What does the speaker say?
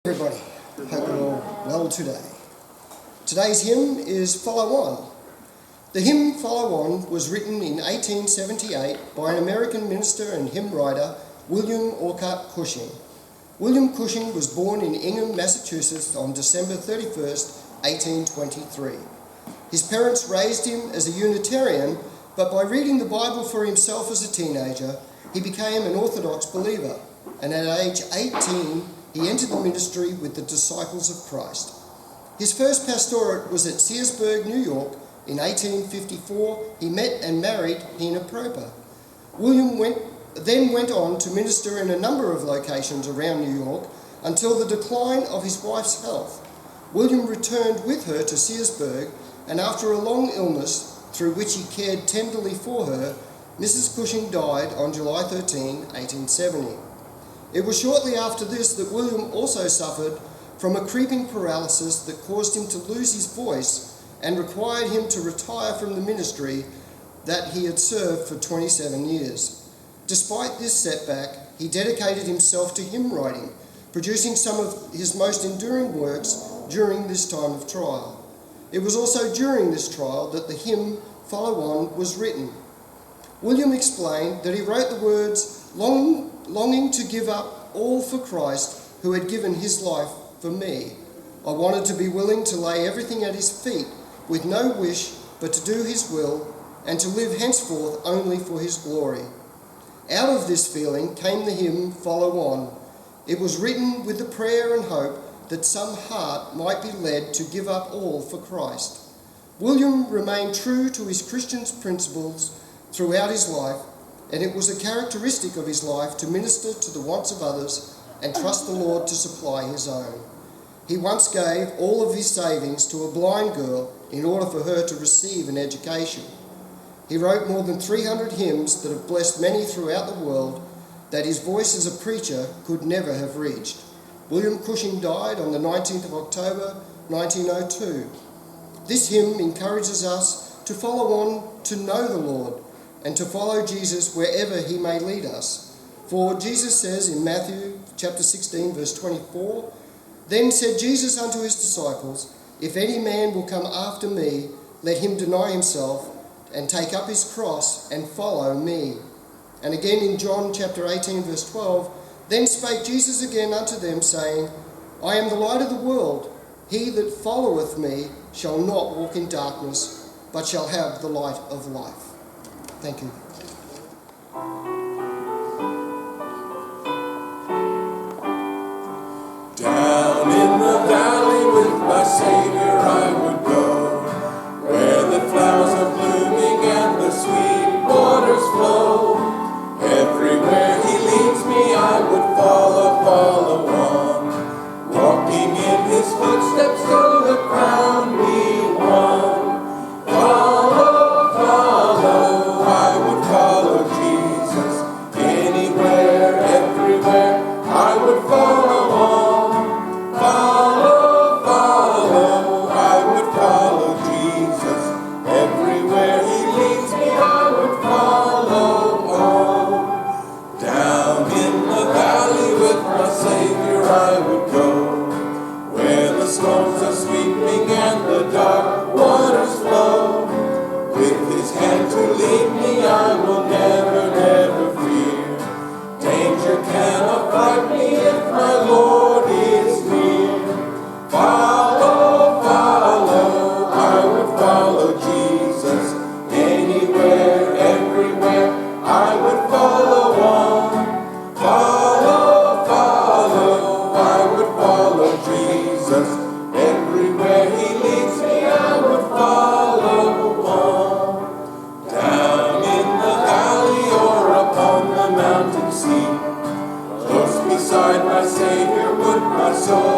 Everybody, hope you're all well today. Today's hymn is Follow On. The hymn Follow On was written in 1878 by an American minister and hymn writer, William Orcutt Cushing. William Cushing was born in Ingham, Massachusetts on December 31st, 1823. His parents raised him as a Unitarian, but by reading the Bible for himself as a teenager, he became an Orthodox believer, and at age 18, he entered the ministry with the Disciples of Christ. His first pastorate was at Searsburg, New York. In 1854, he met and married Hina Proper. William then went on to minister in a number of locations around New York until the decline of his wife's health. William returned with her to Searsburg, and after a long illness, through which he cared tenderly for her, Mrs. Cushing died on July 13, 1870. It was shortly after this that William also suffered from a creeping paralysis that caused him to lose his voice and required him to retire from the ministry that he had served for 27 years. Despite this setback, he dedicated himself to hymn writing, producing some of his most enduring works during this time of trial. It was also during this trial that the hymn Follow On was written. William explained that he wrote the words, longing to give up all for Christ who had given his life for me. I wanted to be willing to lay everything at his feet with no wish but to do his will and to live henceforth only for his glory. Out of this feeling came the hymn Follow On. It was written with the prayer and hope that some heart might be led to give up all for Christ. William remained true to his Christian principles throughout his life, and it was a characteristic of his life to minister to the wants of others and trust the Lord to supply his own. He once gave all of his savings to a blind girl in order for her to receive an education. He wrote more than 300 hymns that have blessed many throughout the world that his voice as a preacher could never have reached. William Cushing died on the 19th of October, 1902. This hymn encourages us to follow on to know the Lord and to follow Jesus wherever he may lead us. For Jesus says in Matthew chapter 16, verse 24, Then said Jesus unto his disciples, If any man will come after me, let him deny himself and take up his cross and follow me. And again in John chapter 18, verse 12, Then spake Jesus again unto them, saying, I am the light of the world. He that followeth me shall not walk in darkness, but shall have the light of life. Thank you. Down in the valley with my Savior I would go, where the flowers are blooming and the sweet waters flow. Everywhere he leads me I would follow on, walking in his footsteps till the crown be won. I would follow Jesus, anywhere, everywhere, I would follow on. I would follow Jesus, everywhere he leads me, I would follow on. Down in the valley with my Savior I would go, where the storms are sweeping and the dark waters flow. With his hand to lead me, I will never, never fear. Danger cannot frighten me if my Lord is near. I would follow Jesus, anywhere, everywhere, I would follow on. I would follow Jesus, everywhere he leads me, I would follow on. Down in the valley or upon the mountain seat, close beside my Savior would my soul